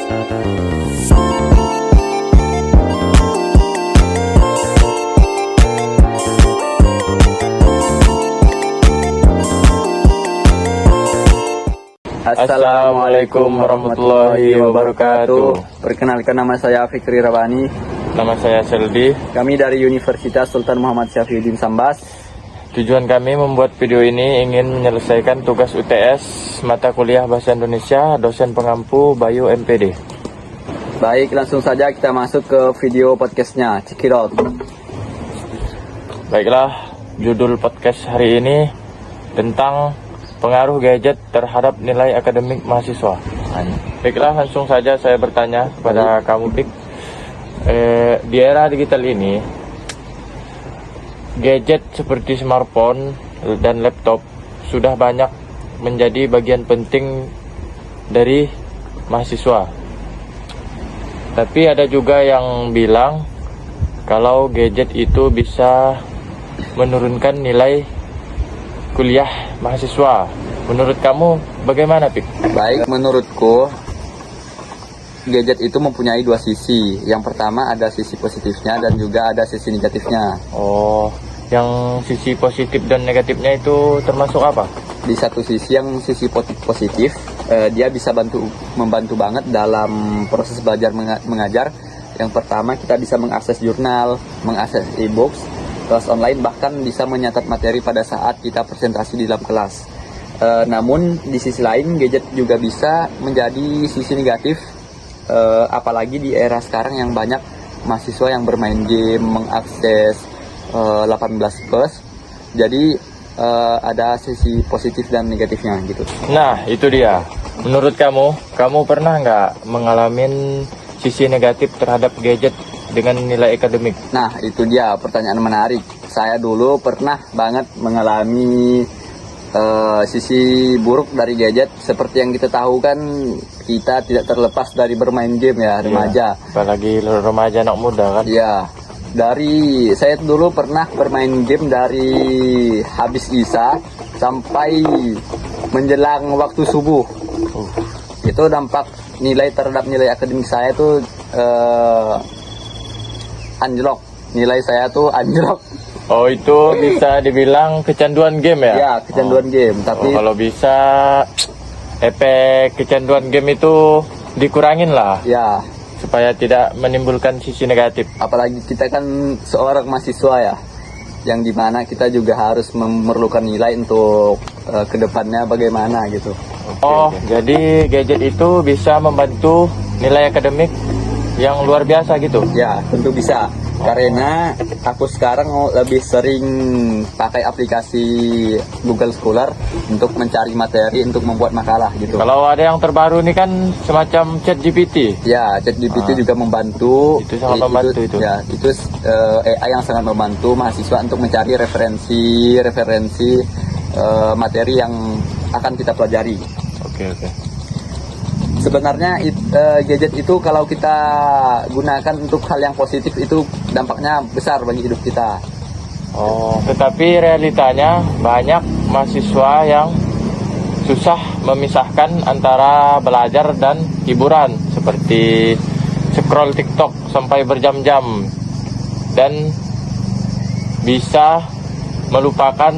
Assalamualaikum warahmatullahi wabarakatuh. Perkenalkan, nama saya Fikri Rabani. Nama saya Seldi. Kami dari Universitas Sultan Muhammad Syafiuddin Sambas. Tujuan kami membuat video ini ingin menyelesaikan tugas UTS mata kuliah Bahasa Indonesia dosen pengampu Bayu MPD. Baik, langsung saja kita masuk ke video podcastnya. Check it out. Baiklah, judul podcast hari ini tentang pengaruh gadget terhadap nilai akademik mahasiswa. Baiklah, langsung saja saya bertanya kepada kamu, Pik. Di era digital ini, gadget seperti smartphone dan laptop sudah banyak menjadi bagian penting dari mahasiswa. Tapi ada juga yang bilang kalau gadget itu bisa menurunkan nilai kuliah mahasiswa. Menurut kamu bagaimana, Pik? Baik, menurutku gadget itu mempunyai dua sisi. Yang pertama ada sisi positifnya dan juga ada sisi negatifnya. Oh, yang sisi positif dan negatifnya itu termasuk apa? Di satu sisi yang sisi positif, dia bisa membantu banget dalam proses belajar mengajar. Yang pertama kita bisa mengakses jurnal, mengakses e-books, kelas online, bahkan bisa menyatat materi pada saat kita presentasi di dalam kelas. Namun di sisi lain gadget juga bisa menjadi sisi negatif, apalagi di era sekarang yang banyak mahasiswa yang bermain game, mengakses 18+. Jadi ada sisi positif dan negatifnya gitu. Nah, itu dia. Menurut kamu pernah nggak mengalami sisi negatif terhadap gadget dengan nilai akademik? Nah, itu dia pertanyaan menarik. Saya dulu pernah banget mengalami sisi buruk dari gadget. Seperti yang kita tahu kan, kita tidak terlepas dari bermain game ya, remaja. Apalagi remaja anak muda kan? Iya. Saya dulu pernah bermain game dari habis isya sampai menjelang waktu subuh. Itu dampak nilai terhadap nilai akademik saya tuh anjlok. Nilai saya tuh anjlok. Oh, itu bisa dibilang kecanduan game ya? Ya, kecanduan game. Tapi kalau bisa efek kecanduan game itu dikurangin lah. Ya, supaya tidak menimbulkan sisi negatif. Apalagi kita kan seorang mahasiswa ya, yang dimana kita juga harus memerlukan nilai untuk kedepannya bagaimana gitu. Jadi gadget itu bisa membantu nilai akademik yang luar biasa gitu? Ya, tentu bisa. Karena aku sekarang lebih sering pakai aplikasi Google Scholar untuk mencari materi untuk membuat makalah gitu. Kalau ada yang terbaru ini kan semacam ChatGPT. Ya, ChatGPT juga membantu. Itu sangat membantu itu. Ya, itu AI yang sangat membantu mahasiswa untuk mencari referensi materi yang akan kita pelajari. Oke. Sebenarnya gadget itu kalau kita gunakan untuk hal yang positif itu dampaknya besar bagi hidup kita. Tetapi realitanya banyak mahasiswa yang susah memisahkan antara belajar dan hiburan, seperti scroll TikTok sampai berjam-jam dan bisa melupakan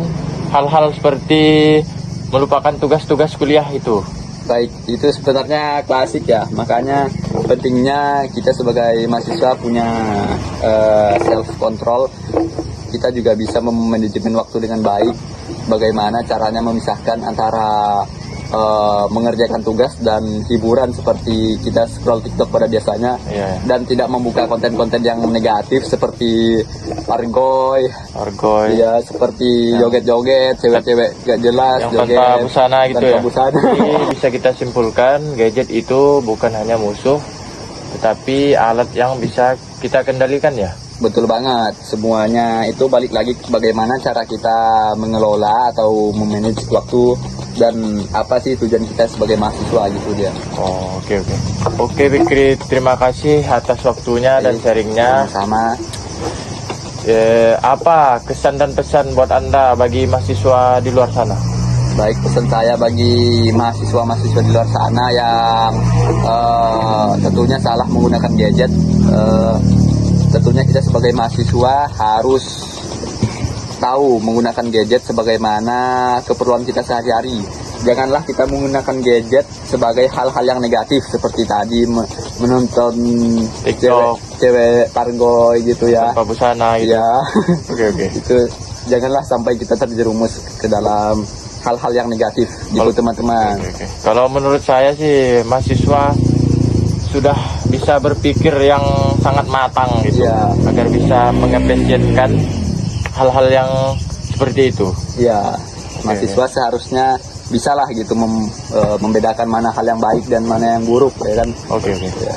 hal-hal seperti melupakan tugas-tugas kuliah itu. Baik, itu sebenarnya klasik ya. Makanya pentingnya kita sebagai mahasiswa punya self control. Kita juga bisa memanajemen waktu dengan baik. Bagaimana caranya memisahkan antara mengerjakan tugas dan hiburan seperti kita scroll TikTok pada biasanya, dan tidak membuka konten-konten yang negatif seperti argoy, ya, seperti joget-joget, cewek-cewek gak jelas, yang joget tanpa busana gitu tanpa ya. busana. Jadi bisa kita simpulkan gadget itu bukan hanya musuh, tetapi alat yang bisa kita kendalikan ya. Betul banget, semuanya itu balik lagi bagaimana cara kita mengelola atau memanage waktu dan apa sih tujuan kita sebagai mahasiswa gitu dia. Oke Fikri, terima kasih atas waktunya dan sharingnya. Sama. Apa kesan dan pesan buat Anda bagi mahasiswa di luar sana? Baik, pesan saya bagi mahasiswa-mahasiswa di luar sana yang tentunya salah menggunakan gadget. Tentunya kita sebagai mahasiswa harus tahu menggunakan gadget sebagaimana keperluan kita sehari-hari. Janganlah kita menggunakan gadget sebagai hal-hal yang negatif seperti tadi menonton TikTok, cewek pargoy gitu ya. tanpa busana gitu. Ya. Oke. Itu janganlah sampai kita terjerumus ke dalam hal-hal yang negatif gitu teman-teman. Oke. Kalau menurut saya sih mahasiswa sudah bisa berpikir yang sangat matang gitu, Ya. agar bisa mengapresiasikan hal-hal yang seperti itu. Ya, mahasiswa seharusnya bisalah gitu membedakan mana hal yang baik dan mana yang buruk, ya kan? Oke. Ya.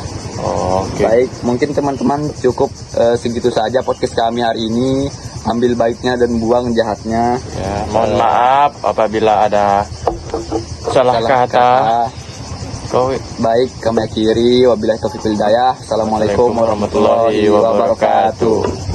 Oke. Baik, mungkin teman-teman cukup segitu saja podcast kami hari ini. Ambil baiknya dan buang jahatnya. Ya, mohon maaf apabila ada salah kata. Baik, kami akhiri. Wabillahi taufiq wal hidayah. Assalamualaikum warahmatullahi wabarakatuh.